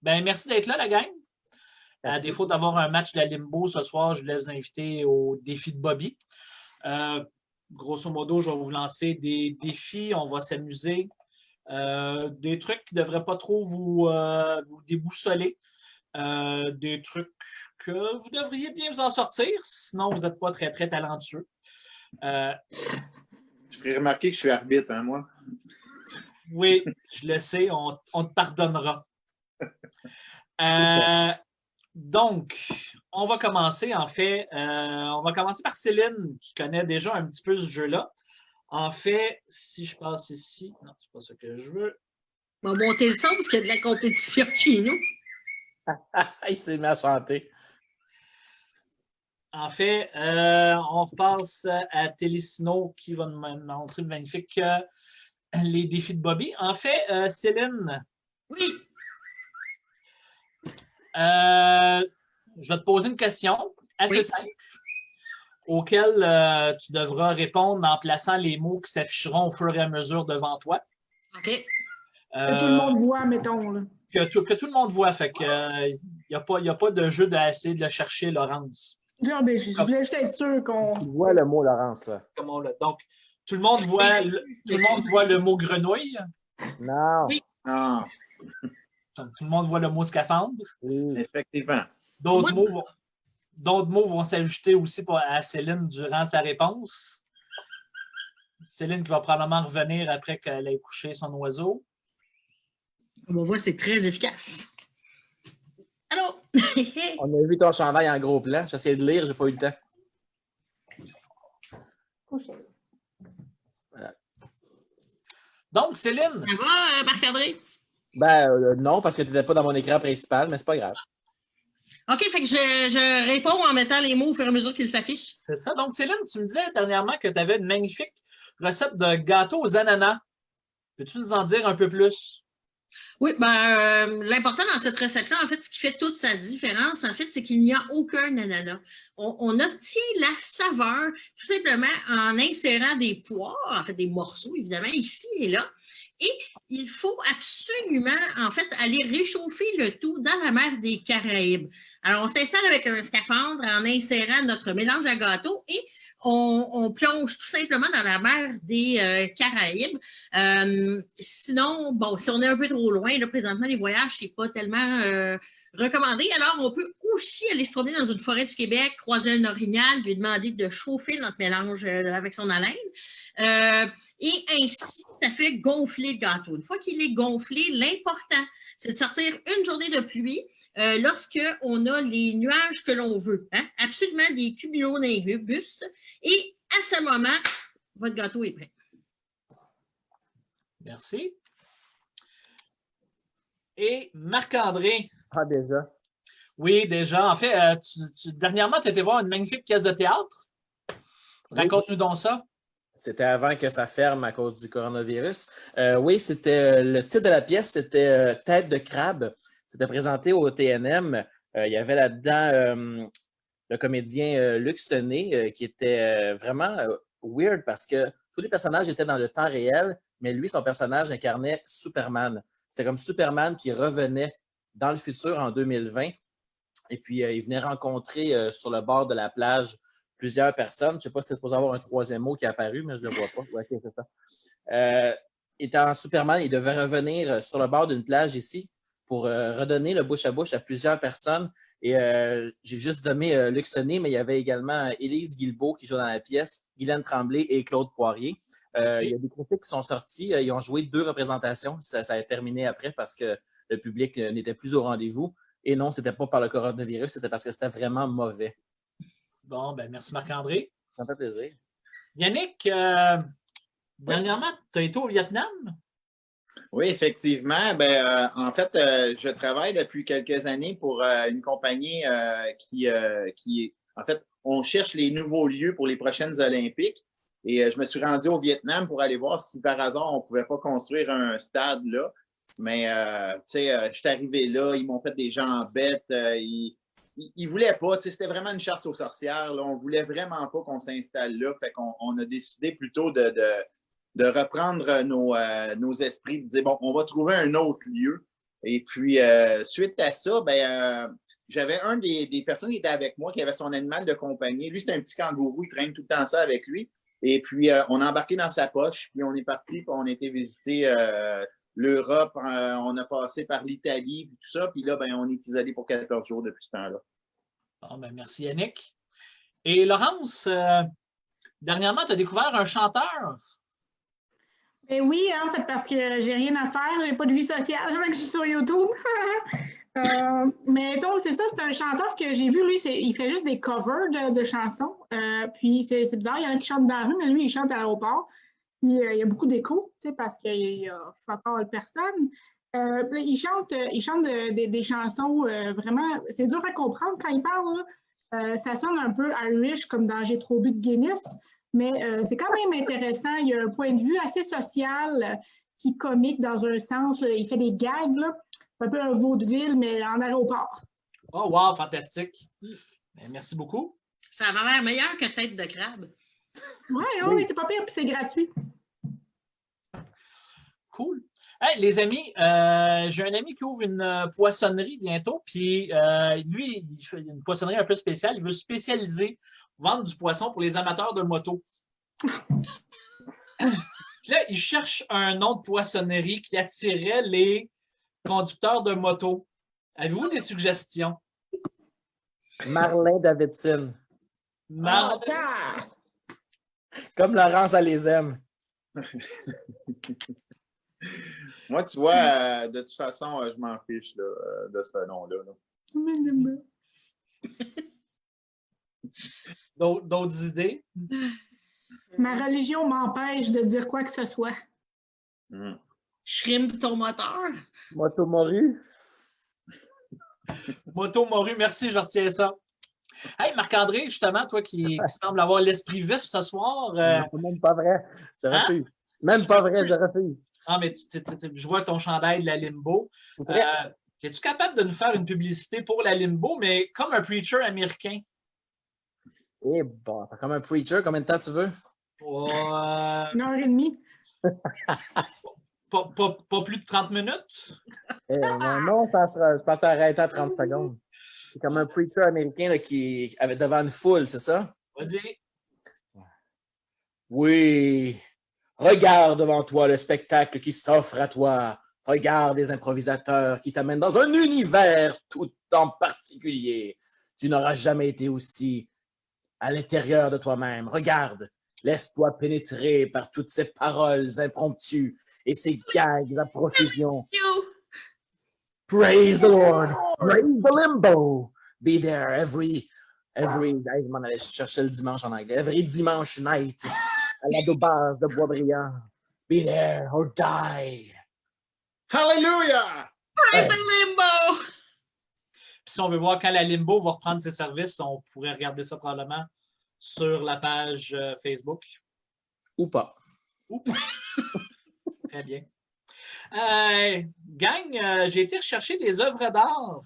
Ben, merci d'être là, la gang. À Merci. défaut d'avoir un match de la Limbo ce soir, je voulais vous inviter au défi de Bobby. Grosso modo, je vais vous lancer des défis. On va s'amuser. Des trucs qui ne devraient pas trop vous déboussoler. Des trucs que vous devriez bien vous en sortir, sinon vous n'êtes pas très, très talentueux. Je ferai remarquer que je suis arbitre, hein, moi. Oui, je le sais, on te pardonnera. Donc, on va commencer, en fait, on va commencer par Céline, qui connaît déjà un petit peu ce jeu-là. En fait, si je passe ici, non, c'est pas ça que je veux. On va monter le son parce qu'il y a de la compétition chez nous. Il s'est mis à chanter. En fait, on repasse à Télésino qui va nous montrer le magnifique les défis de Bobby. En fait, Céline. Oui. Je vais te poser une question assez simple auquel tu devras répondre en plaçant les mots qui s'afficheront au fur et à mesure devant toi. OK. Que tout le monde voit, mettons. Là. Que tout le monde voit. Fait que il n'y a pas de jeu d'essayer de le chercher, Laurence. Non, mais je voulais juste être sûr qu'on. Tu vois le mot, Laurence, là. Donc, tout le monde voit le mot grenouille. Non. Oui. Ah, Tout le monde voit le mot scaphandre. Oui. effectivement. D'autres mots vont s'ajouter aussi à Céline durant sa réponse. Céline qui va probablement revenir après qu'elle ait couché son oiseau. Comme on voit, c'est très efficace. Allô? On a vu ton chandail en gros plan. J'essayais de lire, j'ai pas eu le temps. Voilà. Donc, Céline. Ça va, Marc-André? Ben, non, parce que tu n'étais pas dans mon écran principal, mais c'est pas grave. OK, fait que je réponds en mettant les mots au fur et à mesure qu'ils s'affichent. C'est ça. Donc, Céline, tu me disais dernièrement que tu avais une magnifique recette de gâteau aux ananas. Peux-tu nous en dire un peu plus? Oui, l'important dans cette recette-là, en fait, ce qui fait toute sa différence, en fait, c'est qu'il n'y a aucun ananas. On obtient la saveur tout simplement en insérant des poires, en fait, des morceaux, évidemment, ici et là. Et il faut absolument, en fait, aller réchauffer le tout dans la mer des Caraïbes. Alors, on s'installe avec un scaphandre en insérant notre mélange à gâteau et on plonge tout simplement dans la mer des Caraïbes. Sinon, bon, si on est un peu trop loin, là, présentement, les voyages, c'est pas tellement recommandé. Alors, on peut aussi aller se promener dans une forêt du Québec, croiser un orignal, lui demander de chauffer notre mélange avec son haleine. Et ainsi, ça fait gonfler le gâteau. Une fois qu'il est gonflé, l'important, c'est de sortir une journée de pluie lorsqu'on a les nuages que l'on veut. Hein? Absolument des cumulonimbus. Et à ce moment, votre gâteau est prêt. Merci. Et Marc-André. Ah, déjà. Oui, déjà. En fait, dernièrement, tu étais voir une magnifique pièce de théâtre. Raconte-nous donc ça. C'était avant que ça ferme à cause du coronavirus. Oui, c'était le titre de la pièce, c'était Tête de crabe. C'était présenté au TNM. Il y avait là-dedans le comédien Luc Sonnet qui était vraiment weird parce que tous les personnages étaient dans le temps réel, mais lui, son personnage incarnait Superman. C'était comme Superman qui revenait dans le futur en 2020. Et puis, il venait rencontrer sur le bord de la plage plusieurs personnes. Je ne sais pas si c'était supposé avoir un troisième mot qui est apparu, mais je ne le vois pas. Ouais, okay, c'est ça. Étant Superman, il devait revenir sur le bord d'une plage ici pour redonner le bouche à bouche à plusieurs personnes. Et j'ai juste nommé Luc Sonnet, mais il y avait également Élise Guilbeault qui joue dans la pièce, Guylaine Tremblay et Claude Poirier. Il y a des critiques qui sont sortis. Ils ont joué 2 représentations. Ça a terminé après parce que le public n'était plus au rendez-vous. Et non, ce n'était pas par le coronavirus, c'était parce que c'était vraiment mauvais. Bon, ben merci Marc-André. Ça me fait plaisir. Yannick, dernièrement, tu as été au Vietnam? Oui, effectivement. En fait, je travaille depuis quelques années pour une compagnie qui en fait, on cherche les nouveaux lieux pour les prochaines Olympiques. Et je me suis rendu au Vietnam pour aller voir si par hasard on ne pouvait pas construire un stade là. Mais tu sais, je suis arrivé là, ils m'ont fait des jambettes, ils ne voulaient pas, tu sais, c'était vraiment une chasse aux sorcières. Là. On ne voulait vraiment pas qu'on s'installe là. Fait qu'on a décidé plutôt de reprendre nos esprits, de dire, bon, on va trouver un autre lieu. Et puis, suite à ça, j'avais un des personnes qui était avec moi qui avait son animal de compagnie. Lui, c'est un petit kangourou, il traîne tout le temps ça avec lui. Et puis, on a embarqué dans sa poche, puis on est parti, puis on a été visiter l'Europe. On a passé par l'Italie, puis tout ça. Puis là, on est isolé pour 14 jours depuis ce temps-là. Bon, merci Yannick. Et Laurence, dernièrement, tu as découvert un chanteur. Ben oui, en fait, parce que j'ai rien à faire, j'ai pas de vie sociale, jamais que je suis sur YouTube. Mais donc, c'est ça, c'est un chanteur que j'ai vu, lui, il fait juste des covers de chansons. Puis c'est bizarre, il y en a qui chantent dans la rue, mais lui, il chante à l'aéroport. Puis il y a beaucoup d'écho, tu sais, parce qu'il y a pas de personne. Puis il chante des chansons vraiment, c'est dur à comprendre quand il parle, là. Ça sonne un peu Irish, comme dans J'ai trop bu de Guinness. Mais c'est quand même intéressant. Il y a un point de vue assez social qui est comique dans un sens. Là. Il fait des gags, là. Un peu un vaudeville, mais en aéroport. Oh, wow, fantastique. Ben, merci beaucoup. Ça avait l'air meilleur que tête de crabe. Oui, c'était pas pire, puis c'est gratuit. Cool. Hey, les amis, j'ai un ami qui ouvre une poissonnerie bientôt, puis lui, il fait une poissonnerie un peu spéciale. Il veut se spécialiser, vendre du poisson pour les amateurs de moto. Là, il cherche un nom de poissonnerie qui attirait les conducteurs de moto. Avez-vous des suggestions? Marlin Davidson. Marlin. Comme Laurence, elle les aime. Moi, tu vois, de toute façon, je m'en fiche là, de ce nom-là. D'autres idées? Ma religion m'empêche de dire quoi que ce soit. Shrimp ton moteur. Moto Moru. Moto Moru, merci, je retiens ça. Hey, Marc-André, justement, toi qui semble avoir l'esprit vif ce soir. C'est même pas vrai. Je refuse. Même pas vrai, je refuse. Ah, mais je vois ton chandail de la Limbo. Es-tu capable de nous faire une publicité pour la Limbo, mais comme un preacher américain? Eh bon, comme un preacher, combien de temps tu veux? 1h30. Pas plus de 30 minutes? Non, je pense que tu as arrêté à 30 secondes. C'est comme un preacher américain là, qui avait devant une foule, c'est ça? Vas-y. Oui. Regarde devant toi le spectacle qui s'offre à toi. Regarde les improvisateurs qui t'amènent dans un univers tout en particulier. Tu n'auras jamais été aussi à l'intérieur de toi-même. Regarde, laisse-toi pénétrer par toutes ces paroles impromptues et ces gags à profusion. Praise the Lord. Praise the Limbo. Be there every je m'en allais chercher le dimanche en anglais. Every dimanche night à la base de Boisbriand. Be there or die. Hallelujah! Praise the Limbo! Puis si on veut voir quand la Limbo va reprendre ses services, on pourrait regarder ça probablement sur la page Facebook. Ou pas. Ou pas. Très bien. Gang, j'ai été rechercher des œuvres d'art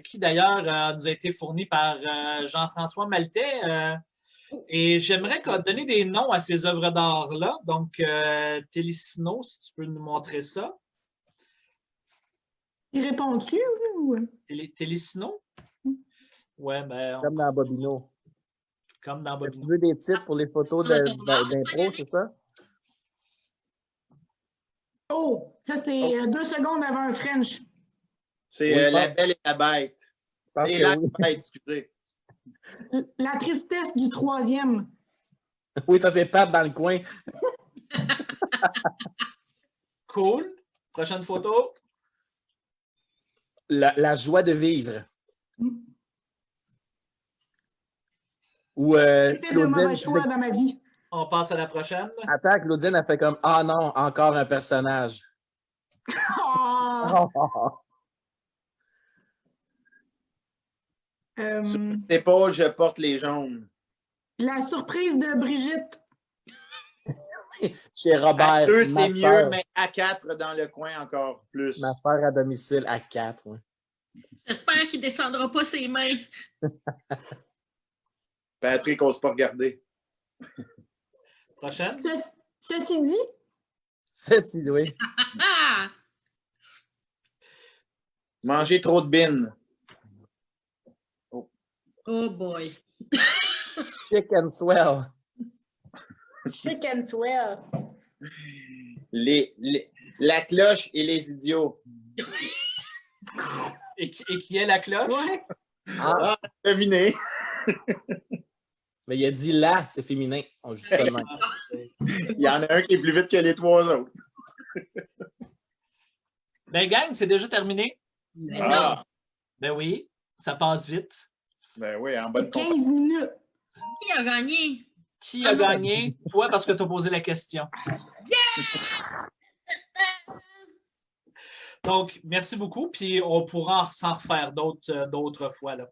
qui d'ailleurs nous a été fournies par Jean-François Maltais. Et j'aimerais donner des noms à ces œuvres d'art-là. Donc, Télésino, si tu peux nous montrer ça. Il répond-tu ou? Télésino? Ouais, ben. Comme dans Bobino. Comme dans Bobino. Tu veux des titres pour les photos d'impro, c'est ça? Oh, ça c'est 2 secondes avant un French. C'est La Belle et la Bête. Et la Bête, excusez. La tristesse du 3e. Oui, ça c'est Pat dans le coin. Cool. Prochaine photo. La joie de vivre. Ou J'ai fait de mauvais choix dans ma vie. On passe à la prochaine. Attends, Claudine a fait comme ah non, encore un personnage. Sur mes épaules, je porte les jaunes. La surprise de Brigitte. Chez Robert. À 2, c'est mieux, mais à 4 dans le coin encore plus. Ma sœur à domicile à 4. Ouais. J'espère qu'il ne descendra pas ses mains. Patrick n'ose pas regarder. Prochaine. Ceci dit. Ceci, oui. Manger trop de bines. Oh boy. Chicken swell. Chicken swell. La cloche et les idiots. Et qui est la cloche? Ouais. Ah, Devinez. mais il a dit là, c'est féminin. On dit ça de même. Il y en a un qui est plus vite que les trois autres. Ben, gang, c'est déjà terminé. Mais Ah, Ben oui, ça passe vite. ben oui, en bonne 15 compagnie. minutes. non, qui a gagné? Qui a gagné? Toi, parce que tu as posé la question. Donc, merci beaucoup. Puis on pourra s'en refaire d'autres fois, là.